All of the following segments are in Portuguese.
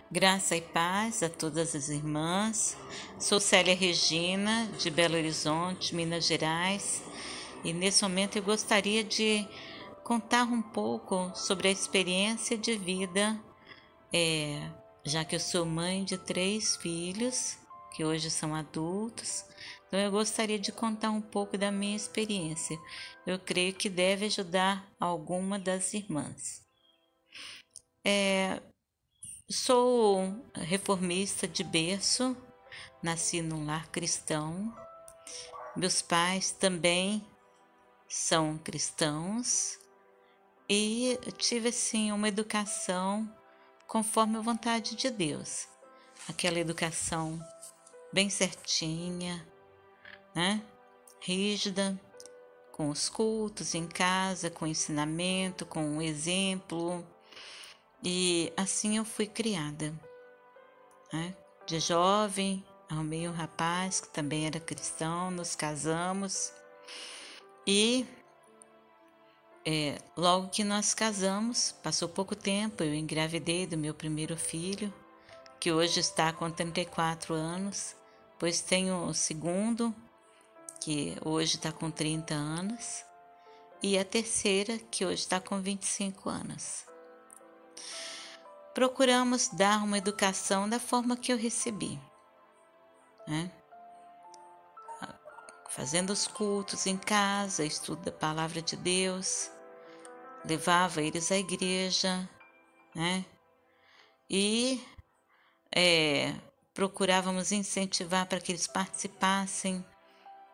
Graça e paz a todas as irmãs. Sou Célia Regina, de Belo Horizonte, Minas Gerais, e nesse momento eu gostaria de contar um pouco sobre a experiência de vida, já que eu sou mãe de 3 filhos, que hoje são adultos, então eu gostaria de contar um pouco da minha experiência. Eu creio que deve ajudar alguma das irmãs. Sou reformista de berço, nasci num lar cristão. Meus pais também são cristãos e tive assim uma educação conforme a vontade de Deus. Aquela educação bem certinha, né? Rígida, com os cultos em casa, com ensinamento, com exemplo. E assim eu fui criada, né? De jovem, arrumei um rapaz que também era cristão, nos casamos e logo que nós casamos, passou pouco tempo, eu engravidei do meu primeiro filho, que hoje está com 34 anos, pois tenho o segundo, que hoje está com 30 anos, e a terceira, que hoje está com 25 anos. Procuramos dar uma educação da forma que eu recebi, né? Fazendo os cultos em casa, estudo da palavra de Deus, levava eles à igreja, né? E procurávamos incentivar para que eles participassem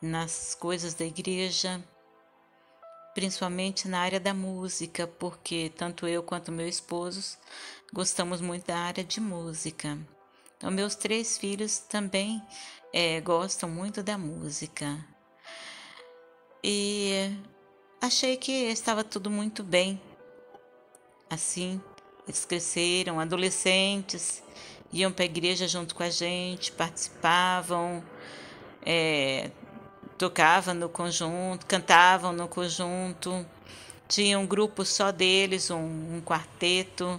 nas coisas da igreja, principalmente na área da música, porque tanto eu quanto meu esposo gostamos muito da área de música. Então, meus 3 filhos também gostam muito da música. E achei que estava tudo muito bem. Assim, eles cresceram, adolescentes, iam para a igreja junto com a gente, participavam, tocavam no conjunto, cantavam no conjunto. Tinha um grupo só deles, um quarteto,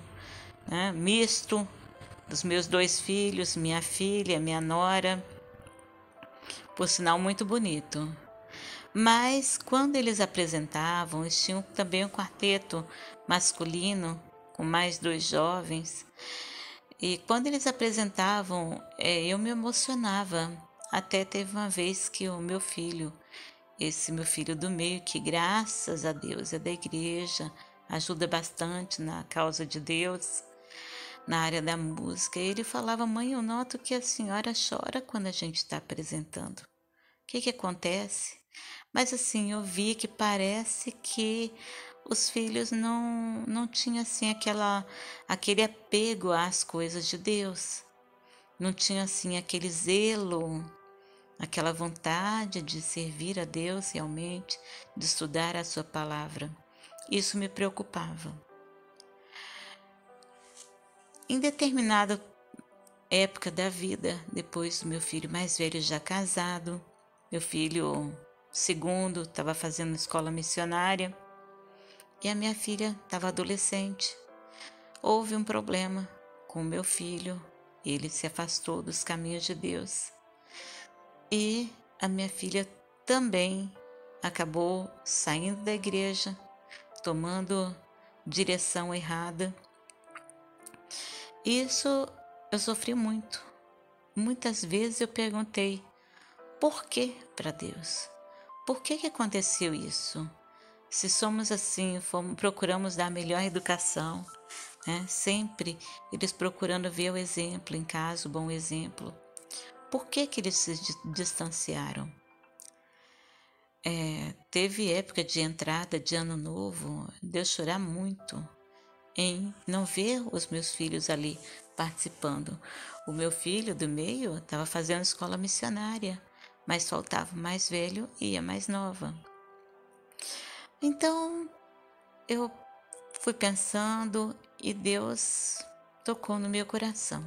né, misto, dos meus 2 filhos, minha filha, minha nora, por sinal muito bonito. Mas quando eles apresentavam, eles tinham também um quarteto masculino com mais 2 jovens. E quando eles apresentavam, eu me emocionava. Até teve uma vez que o meu filho, esse meu filho do meio, que graças a Deus é da igreja, ajuda bastante na causa de Deus, na área da música, ele falava: mãe, eu noto que a senhora chora quando a gente está apresentando. O que acontece? Mas assim, eu vi que parece que os filhos não tinham assim aquele apego às coisas de Deus. Não tinham assim aquele zelo, aquela vontade de servir a Deus realmente, de estudar a sua palavra. Isso me preocupava. Em determinada época da vida, depois do meu filho mais velho já casado, meu filho segundo estava fazendo escola missionária e a minha filha estava adolescente. Houve um problema com o meu filho, ele se afastou dos caminhos de Deus e a minha filha também acabou saindo da igreja, tomando direção errada. Isso eu sofri muito. Muitas vezes eu perguntei: por que para Deus? Por que aconteceu isso? Se somos assim, procuramos dar a melhor educação, né? Sempre eles procurando ver o exemplo em casa, o bom exemplo. Por que eles se distanciaram? Teve época de entrada de ano novo, de eu chorar muito em não ver os meus filhos ali participando. O meu filho do meio estava fazendo escola missionária, mas faltava o mais velho e a mais nova. Então eu fui pensando e Deus tocou no meu coração.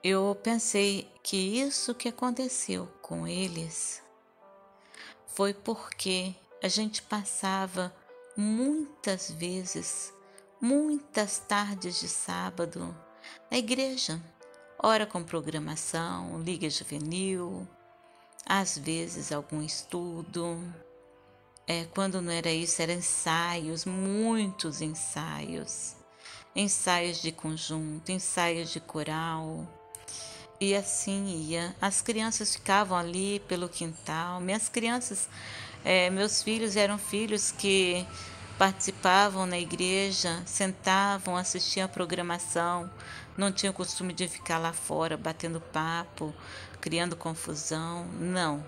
Eu pensei que isso que aconteceu com eles foi porque a gente passava muitas vezes muitas tardes de sábado na igreja, ora com programação, liga juvenil, às vezes algum estudo. Quando não era isso, eram ensaios, muitos ensaios. Ensaios de conjunto, ensaios de coral. E assim ia. As crianças ficavam ali pelo quintal. Meus filhos eram filhos que participavam na igreja, sentavam, assistiam a programação, não tinham o costume de ficar lá fora batendo papo, criando confusão. Não.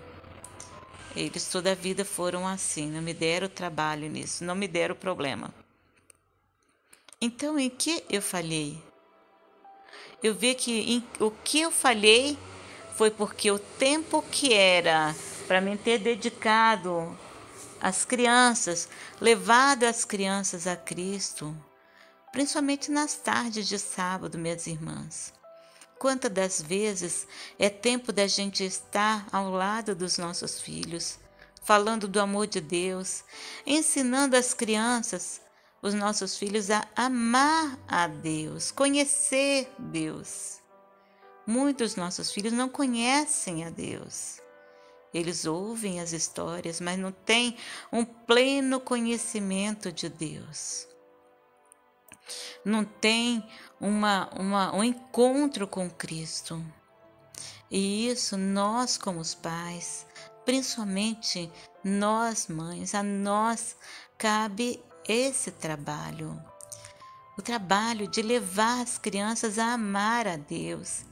Eles toda a vida foram assim, não me deram trabalho nisso, não me deram problema. Então, em que eu falhei? Eu vi que o que eu falhei foi porque o tempo que era para mim ter dedicado às crianças, levado as crianças a Cristo, principalmente nas tardes de sábado, minhas irmãs. Quantas das vezes é tempo da gente estar ao lado dos nossos filhos, falando do amor de Deus, ensinando as crianças, os nossos filhos a amar a Deus, conhecer Deus. Muitos nossos filhos não conhecem a Deus. Eles ouvem as histórias, mas não têm um pleno conhecimento de Deus. Não tem um encontro com Cristo. E isso nós, como os pais, principalmente nós mães, a nós cabe esse trabalho. O trabalho de levar as crianças a amar a Deus.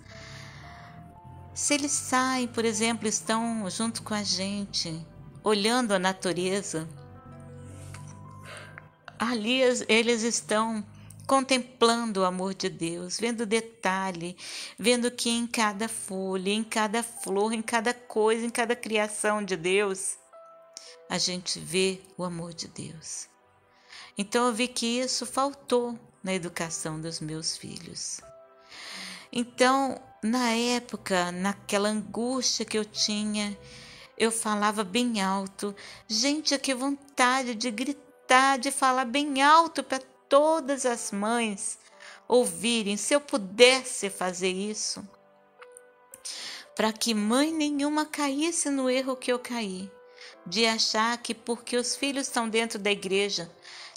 Se eles saem, por exemplo, estão junto com a gente, olhando a natureza, ali eles estão contemplando o amor de Deus, vendo detalhe, vendo que em cada folha, em cada flor, em cada coisa, em cada criação de Deus, a gente vê o amor de Deus. Então eu vi que isso faltou na educação dos meus filhos. Então, na época, naquela angústia que eu tinha, eu falava bem alto. Gente, que vontade de gritar, de falar bem alto para todas as mães ouvirem. Se eu pudesse fazer isso, para que mãe nenhuma caísse no erro que eu caí, de achar que porque os filhos estão dentro da igreja,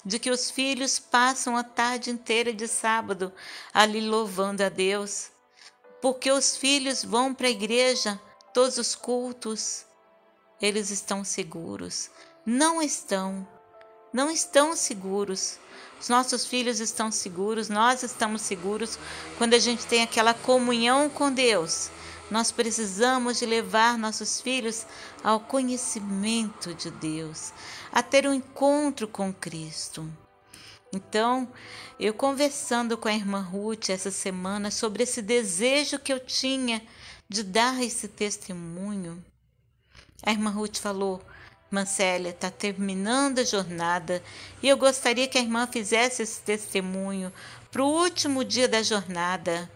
de que os filhos passam a tarde inteira de sábado ali louvando a Deus, porque os filhos vão para a igreja, todos os cultos, eles estão seguros. Não estão seguros. Os nossos filhos estão seguros, nós estamos seguros quando a gente tem aquela comunhão com Deus. Nós precisamos de levar nossos filhos ao conhecimento de Deus, a ter um encontro com Cristo. Então, eu conversando com a irmã Ruth essa semana sobre esse desejo que eu tinha de dar esse testemunho, a irmã Ruth falou: irmã Célia, está terminando a jornada e eu gostaria que a irmã fizesse esse testemunho para o último dia da jornada.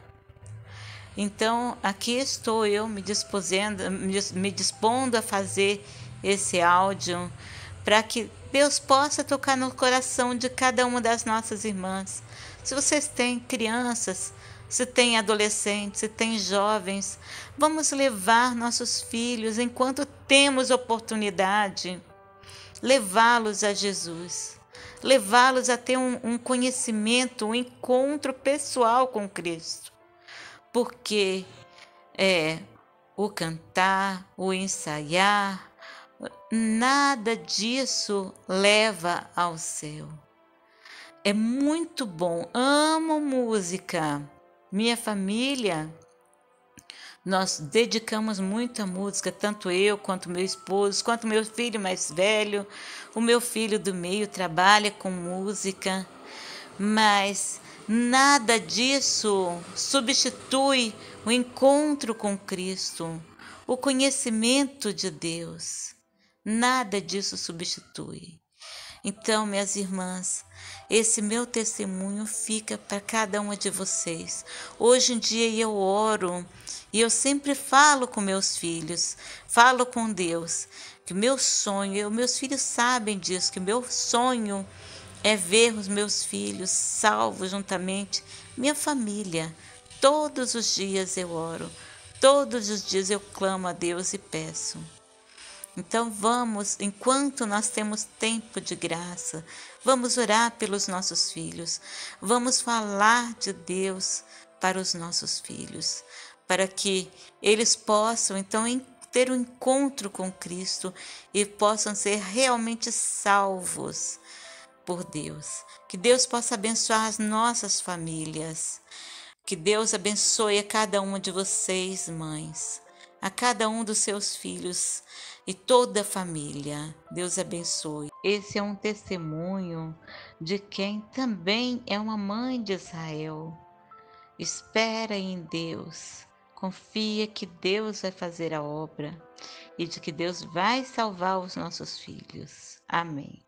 Então, aqui estou eu me dispondo a fazer esse áudio para que Deus possa tocar no coração de cada uma das nossas irmãs. Se vocês têm crianças, se têm adolescentes, se têm jovens, vamos levar nossos filhos, enquanto temos oportunidade, levá-los a Jesus, levá-los a ter um conhecimento, um encontro pessoal com Cristo. Porque o cantar, o ensaiar, nada disso leva ao céu. É muito bom, amo música. Minha família, nós dedicamos muito à música, tanto eu quanto meu esposo, quanto meu filho mais velho. O meu filho do meio trabalha com música, mas nada disso substitui o encontro com Cristo, o conhecimento de Deus. Nada disso substitui. Então, minhas irmãs, esse meu testemunho fica para cada uma de vocês. Hoje em dia eu oro e eu sempre falo com meus filhos, falo com Deus, que o meu sonho, meus filhos sabem disso, que o meu sonho é ver os meus filhos salvos juntamente, minha família. Todos os dias eu oro, todos os dias eu clamo a Deus e peço. Então vamos, enquanto nós temos tempo de graça, vamos orar pelos nossos filhos, vamos falar de Deus para os nossos filhos, para que eles possam então ter um encontro com Cristo e possam ser realmente salvos por Deus. Que Deus possa abençoar as nossas famílias. Que Deus abençoe a cada uma de vocês, mães, a cada um dos seus filhos e toda a família. Deus abençoe. Esse é um testemunho de quem também é uma mãe de Israel. Espera em Deus. Confia que Deus vai fazer a obra e de que Deus vai salvar os nossos filhos. Amém.